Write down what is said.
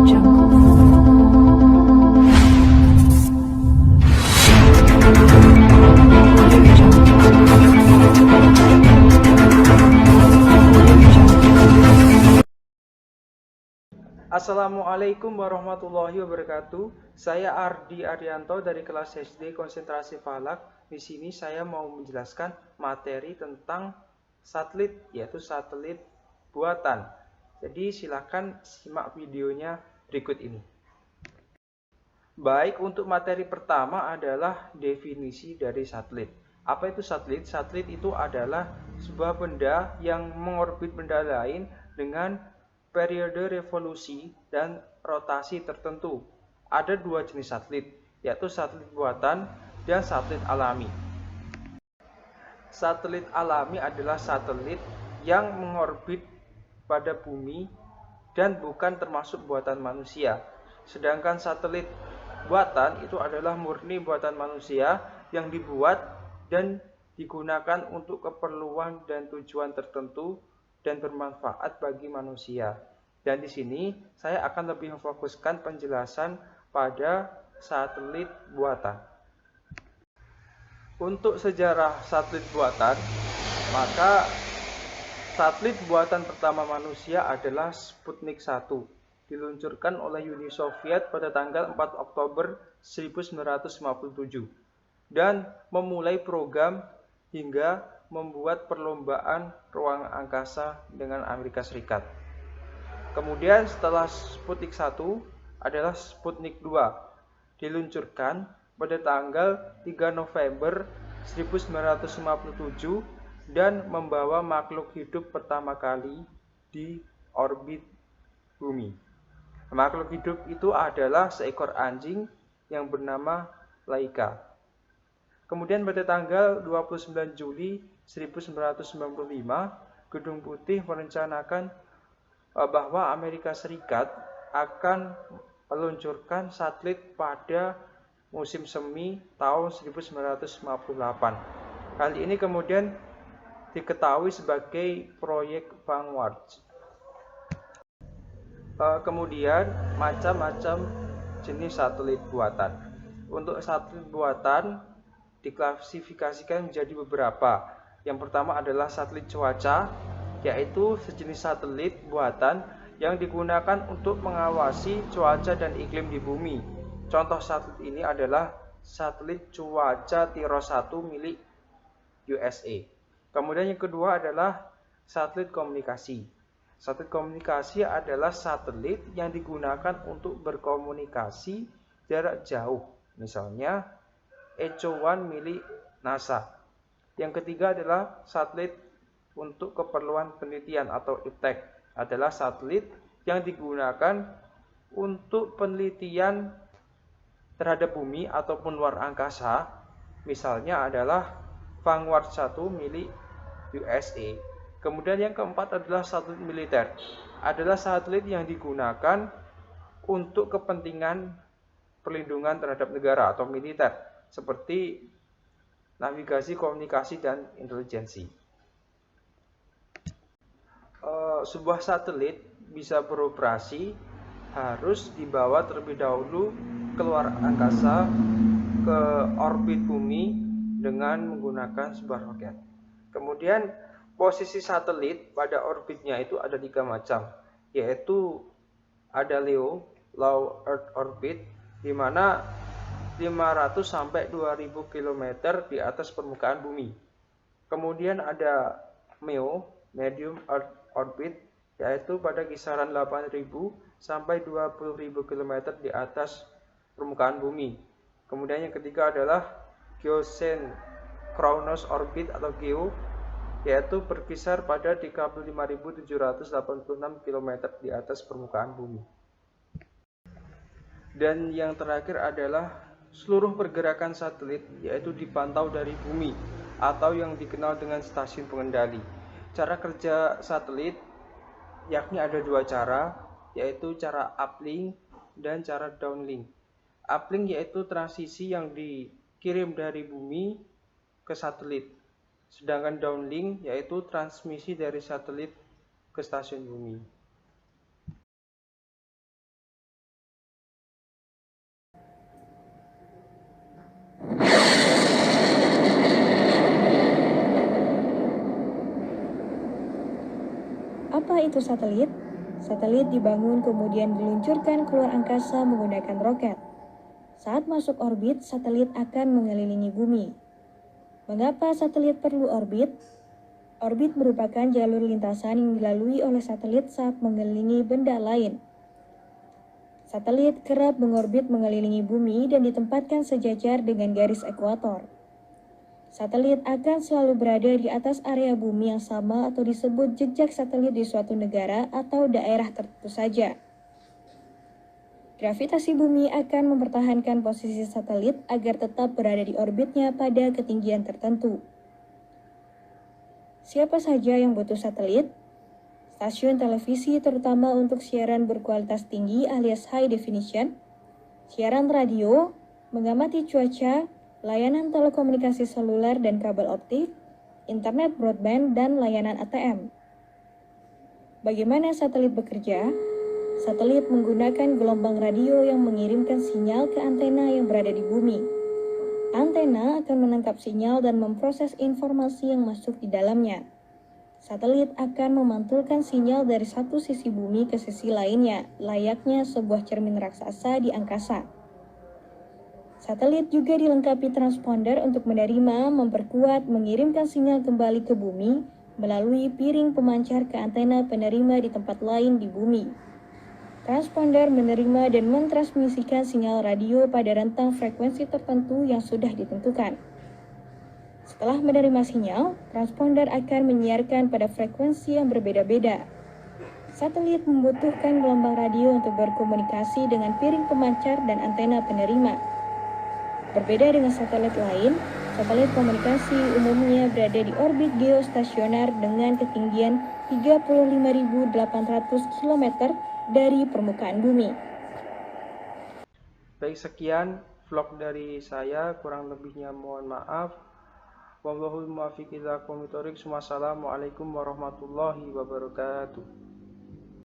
Assalamualaikum warahmatullahi wabarakatuh. Saya Ardi Arianto dari kelas SD Konsentrasi Falak. Di sini saya mau menjelaskan materi tentang satelit, yaitu satelit buatan. Jadi silakan simak videonya berikut ini. Baik, untuk materi pertama adalah definisi dari satelit. Apa itu satelit? Satelit itu adalah sebuah benda yang mengorbit benda lain dengan periode revolusi dan rotasi tertentu. Ada dua jenis satelit, yaitu satelit buatan dan satelit alami. Satelit alami adalah satelit yang mengorbit pada bumi dan bukan termasuk buatan manusia. Sedangkan satelit buatan itu adalah murni buatan manusia yang dibuat dan digunakan untuk keperluan dan tujuan tertentu dan bermanfaat bagi manusia. Dan di sini saya akan lebih memfokuskan penjelasan pada satelit buatan. Untuk sejarah satelit buatan, maka satelit buatan pertama manusia adalah Sputnik 1, diluncurkan oleh Uni Soviet pada tanggal 4 Oktober 1957 dan memulai program hingga membuat perlombaan ruang angkasa dengan Amerika Serikat. Kemudian setelah Sputnik 1 adalah Sputnik 2, diluncurkan pada tanggal 3 November 1957 dan membawa makhluk hidup pertama kali di orbit bumi. Makhluk hidup itu adalah seekor anjing yang bernama Laika. Kemudian pada tanggal 29 Juli 1995, Gedung Putih merencanakan bahwa Amerika Serikat akan meluncurkan satelit pada musim semi tahun 1958. Hal ini kemudian diketahui sebagai proyek Vanguard. Kemudian macam-macam jenis satelit buatan. Untuk satelit buatan diklasifikasikan menjadi beberapa. Yang pertama adalah satelit cuaca, yaitu sejenis satelit buatan yang digunakan untuk mengawasi cuaca dan iklim di bumi. Contoh satelit ini adalah satelit cuaca Tiro 1 milik USA. Kemudian yang kedua adalah satelit komunikasi. Satelit komunikasi adalah satelit yang digunakan untuk berkomunikasi jarak jauh, misalnya Echo-1 milik NASA. Yang ketiga adalah satelit untuk keperluan penelitian atau IPTEC, adalah satelit yang digunakan untuk penelitian terhadap bumi ataupun luar angkasa, misalnya adalah Vanguard 1 milik USA. Kemudian yang keempat adalah satelit militer, adalah satelit yang digunakan untuk kepentingan perlindungan terhadap negara atau militer, seperti navigasi, komunikasi, dan intelijensi. Sebuah satelit bisa beroperasi harus dibawa terlebih dahulu keluar angkasa ke orbit bumi dengan menggunakan sebuah roket. Kemudian posisi satelit pada orbitnya itu ada 3 macam, yaitu ada LEO, Low Earth Orbit, di mana 500 sampai 2000 km di atas permukaan bumi. Kemudian ada MEO, Medium Earth Orbit, yaitu pada kisaran 8000 sampai 20000 km di atas permukaan bumi. Kemudian yang ketiga adalah Geosynchronous Orbit atau GEO, yaitu berkisar pada 35.786 km di atas permukaan bumi. Dan yang terakhir adalah seluruh pergerakan satelit, yaitu dipantau dari bumi atau yang dikenal dengan stasiun pengendali. Cara kerja satelit yakni ada 2 cara, yaitu cara uplink dan cara downlink. Uplink yaitu transisi yang dikirim dari bumi ke satelit, sedangkan downlink yaitu transmisi dari satelit ke stasiun bumi. itu satelit? Satelit dibangun kemudian diluncurkan keluar angkasa menggunakan roket. Saat masuk orbit, satelit akan mengelilingi bumi. Mengapa satelit perlu orbit? Orbit merupakan jalur lintasan yang dilalui oleh satelit saat mengelilingi benda lain. Satelit kerap mengorbit mengelilingi bumi dan ditempatkan sejajar dengan garis ekuator. Satelit akan selalu berada di atas area bumi yang sama atau disebut jejak satelit di suatu negara atau daerah tertentu saja. Gravitasi bumi akan mempertahankan posisi satelit agar tetap berada di orbitnya pada ketinggian tertentu. Siapa saja yang butuh satelit? Stasiun televisi terutama untuk siaran berkualitas tinggi alias high definition, siaran radio, mengamati cuaca, layanan telekomunikasi seluler dan kabel optik, internet broadband, dan layanan ATM. Bagaimana satelit bekerja? Satelit menggunakan gelombang radio yang mengirimkan sinyal ke antena yang berada di bumi. Antena akan menangkap sinyal dan memproses informasi yang masuk di dalamnya. Satelit akan memantulkan sinyal dari satu sisi bumi ke sisi lainnya, layaknya sebuah cermin raksasa di angkasa. Satelit juga dilengkapi transponder untuk menerima, memperkuat, mengirimkan sinyal kembali ke bumi melalui piring pemancar ke antena penerima di tempat lain di bumi. Transponder menerima dan mentransmisikan sinyal radio pada rentang frekuensi tertentu yang sudah ditentukan. Setelah menerima sinyal, transponder akan menyiarkan pada frekuensi yang berbeda-beda. Satelit membutuhkan gelombang radio untuk berkomunikasi dengan piring pemancar dan antena penerima. Berbeda dengan satelit lain, satelit komunikasi umumnya berada di orbit geostasioner dengan ketinggian 35.800 km dari permukaan bumi. Baik, sekian vlog dari saya, kurang lebihnya mohon maaf. Wallahul muwaffiq ila aqwamit thoriq. Wassalamualaikum warahmatullahi wabarakatuh.